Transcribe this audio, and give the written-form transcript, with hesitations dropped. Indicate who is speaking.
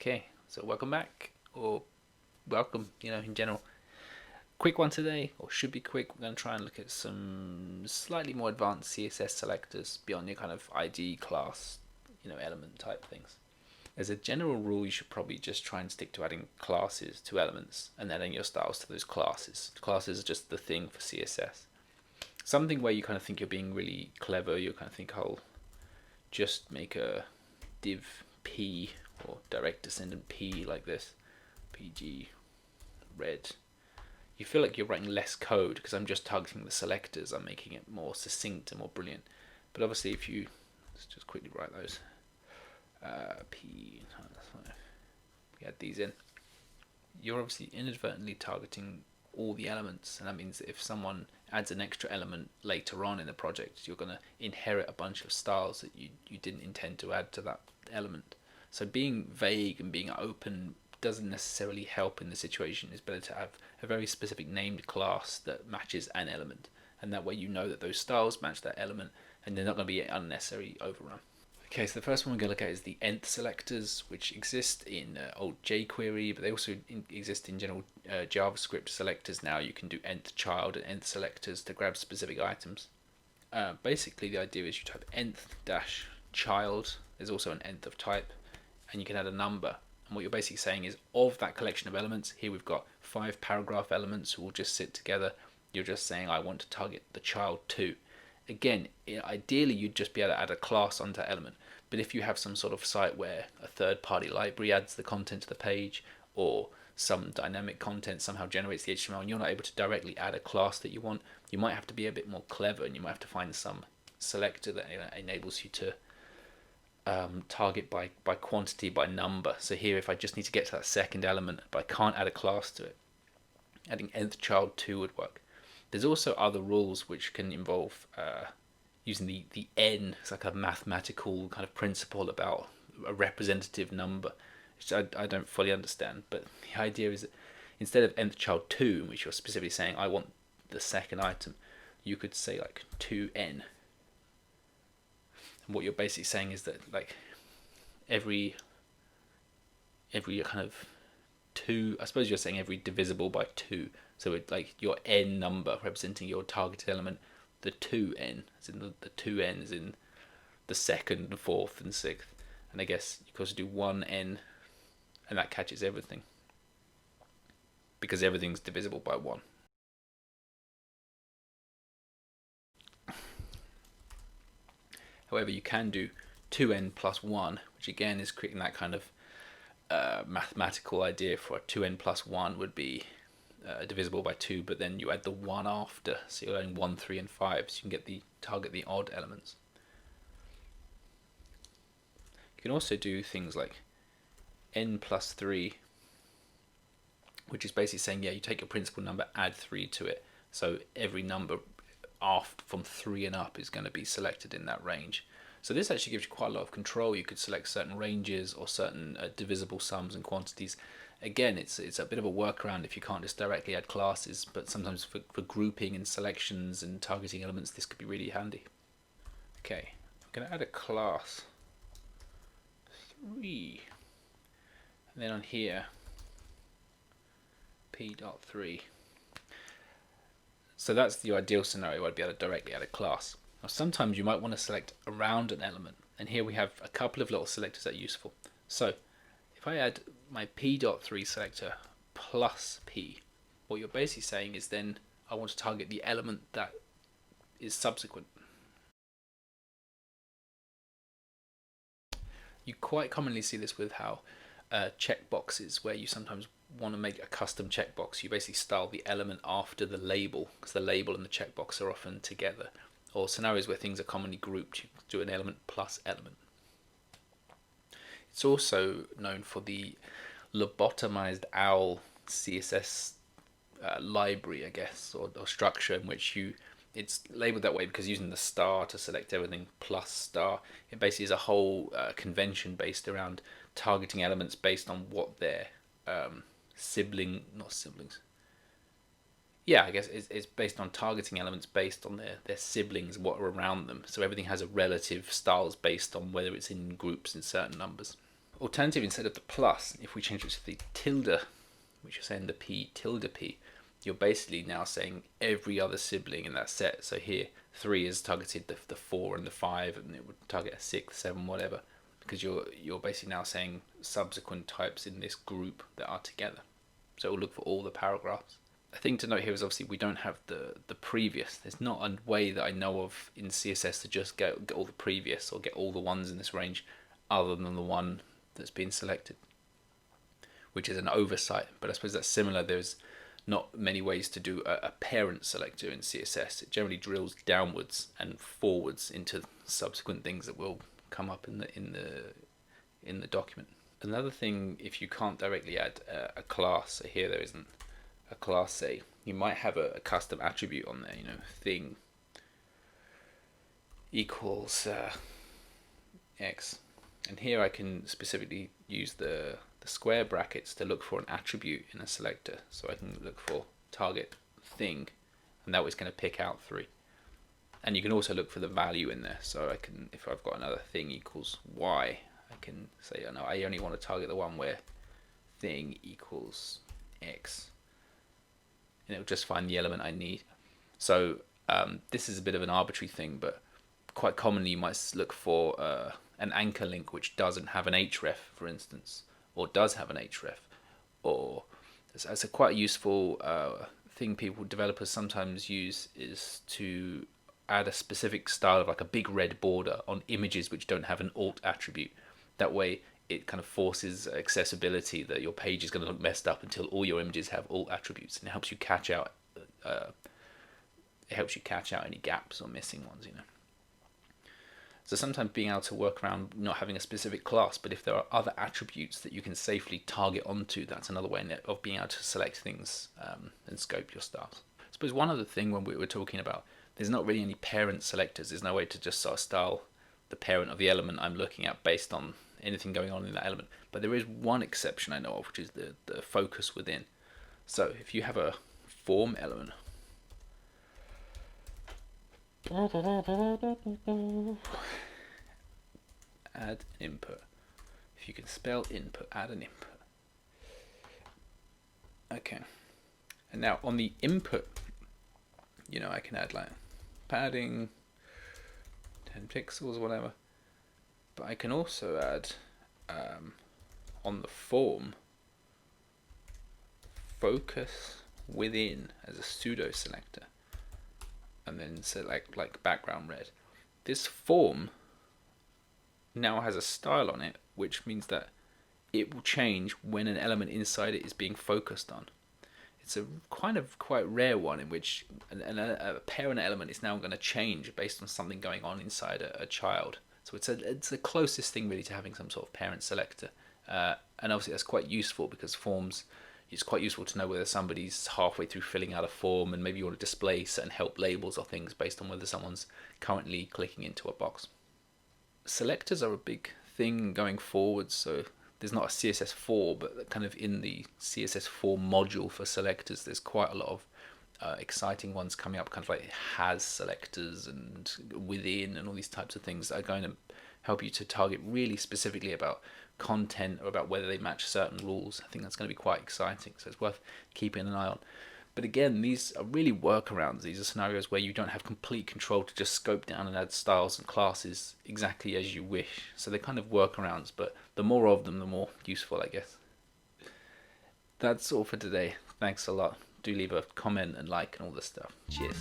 Speaker 1: Okay, so welcome back, or welcome, in general. Quick one today, or should be quick. We're going to try and look at some slightly more advanced CSS selectors beyond your kind of ID class, element type things. As a general rule, you should probably just try and stick to adding classes to elements and adding your styles to those classes. Classes are just the thing for CSS. Something where you kind of think you're being really clever, you kind of think, oh, just make a div p or direct descendant p like this, pg red. You feel like you're writing less code because I'm just targeting the selectors. I'm making it more succinct and more brilliant. But obviously, if you let's just quickly write those p times 5, we add these in. You're obviously inadvertently targeting all the elements, and that means that if someone adds an extra element later on in the project, you're going to inherit a bunch of styles that you didn't intend to add to that element. So being vague and being open doesn't necessarily help in the situation. It's better to have a very specific named class that matches an element, and that way you know that those styles match that element and they're not going to be unnecessary overrun. Okay, so the first one we're going to look at is the nth selectors, which exist in old jQuery, but they also exist in general JavaScript selectors now. You can do nth child and nth selectors to grab specific items. Basically, the idea is you type nth dash child. There's also an nth of type, and you can add a number. And what you're basically saying is, of that collection of elements, here we've got 5 paragraph elements who will just sit together. You're just saying, I want to target the child 2. Again, ideally you'd just be able to add a class onto that element, but if you have some sort of site where a third-party library adds the content to the page, or some dynamic content somehow generates the HTML and you're not able to directly add a class that you want, you might have to be a bit more clever, and you might have to find some selector that enables you to target by quantity, by number. So here, if I just need to get to that second element but I can't add a class to it, adding nth child 2 would work. There's also other rules which can involve using the n. It's like a mathematical kind of principle about a representative number, which I don't fully understand. But the idea is that instead of nth child 2, in which you're specifically saying I want the second item, you could say like 2n. And what you're basically saying is that like every kind of 2, I suppose you're saying every divisible by 2. So it's like your n number representing your targeted element, the 2n, as in the 2n is in the second, and fourth, and sixth. And I guess you could also do 1n, and that catches everything, because everything's divisible by 1. However, you can do 2n plus 1, which again is creating that kind of mathematical idea for 2n plus 1 would be divisible by 2, but then you add the 1 after, so you're adding 1, 3, and 5, so you can get target the odd elements. You can also do things like n plus 3, which is basically saying, yeah, you take your principal number, add 3 to it, so every number from 3 and up is going to be selected in that range. So this actually gives you quite a lot of control. You could select certain ranges or certain divisible sums and quantities. Again, it's a bit of a workaround if you can't just directly add classes, but sometimes for grouping and selections and targeting elements, this could be really handy. Okay, I'm going to add a class 3, and then on here p.3. So that's the ideal scenario. I'd be able to directly add a class. Now sometimes you might want to select around an element, and here we have a couple of little selectors that are useful. So if I add my p.3 selector plus p, what you're basically saying is then I want to target the element that is subsequent. You quite commonly see this with how checkboxes, where you sometimes want to make a custom checkbox, you basically style the element after the label, because the label and the checkbox are often together. Or scenarios where things are commonly grouped, you do an element plus element. It's also known for the lobotomized owl CSS library, I guess, or structure, in which it's labeled that way because using the star to select everything plus star, it basically is a whole convention based around targeting elements based on what their I guess it's based on targeting elements based on their siblings, what are around them. So everything has a relative styles based on whether it's in groups in certain numbers. alternative, instead of the plus, if we change it to the tilde, which is saying the p tilde p, you're basically now saying every other sibling in that set. So here 3 is targeted the 4 and the 5, and it would target a 6, 7, whatever, because you're basically now saying subsequent types in this group that are together. So it will look for all the paragraphs. A thing to note here is obviously we don't have the previous. There's not a way that I know of in CSS to just get all the previous or get all the ones in this range other than the one that's been selected, which is an oversight. But I suppose that's similar. There's not many ways to do a parent selector in CSS. It generally drills downwards and forwards into subsequent things that will come up in the document. Another thing, if you can't directly add a class, so here there isn't a class, say, you might have a custom attribute on there, thing equals x, and here I can specifically use the square brackets to look for an attribute in a selector. So I can look for target thing, and that was going to pick out 3. And you can also look for the value in there. So I can, if I've got another thing equals y, I can say, oh no, I only want to target the one where thing equals x, and it'll just find the element I need. So this is a bit of an arbitrary thing, but quite commonly you might look for an anchor link which doesn't have an href, for instance, or does have an href, or as a quite useful thing developers sometimes use is to add a specific style of like a big red border on images which don't have an alt attribute. That way it kind of forces accessibility, that your page is going to look messed up until all your images have alt attributes, and it helps you catch out any gaps or missing ones, So sometimes being able to work around not having a specific class, but if there are other attributes that you can safely target onto, that's another way of being able to select things and scope your styles. I suppose one other thing when we were talking about, there's not really any parent selectors. There's no way to just sort of style the parent of the element I'm looking at based on anything going on in that element. But there is one exception I know of, which is the focus within. So if you have a form element, add input. If you can spell input, add an input. Okay. And now on the input, I can add like padding, 10 pixels, whatever. But I can also add on the form, focus within as a pseudo selector, and then select like background red. This form now has a style on it, which means that it will change when an element inside it is being focused on. It's a quite rare one in which a parent element is now going to change based on something going on inside a child. So it's the closest thing really to having some sort of parent selector, and obviously that's quite useful because forms. It's quite useful to know whether somebody's halfway through filling out a form, and maybe you want to display certain help labels or things based on whether someone's currently clicking into a box. Selectors are a big thing going forward, so there's not a CSS4, but kind of in the CSS4 module for selectors, there's quite a lot of exciting ones coming up, kind of like has selectors and within and all these types of things that are going to help you to target really specifically about content or about whether they match certain rules. I think that's going to be quite exciting, so it's worth keeping an eye on. But again, these are really workarounds. These are scenarios where you don't have complete control to just scope down and add styles and classes exactly as you wish. So they're kind of workarounds, but the more of them, the more useful, I guess. That's all for today. Thanks a lot. Do leave a comment and like and all this stuff. Cheers.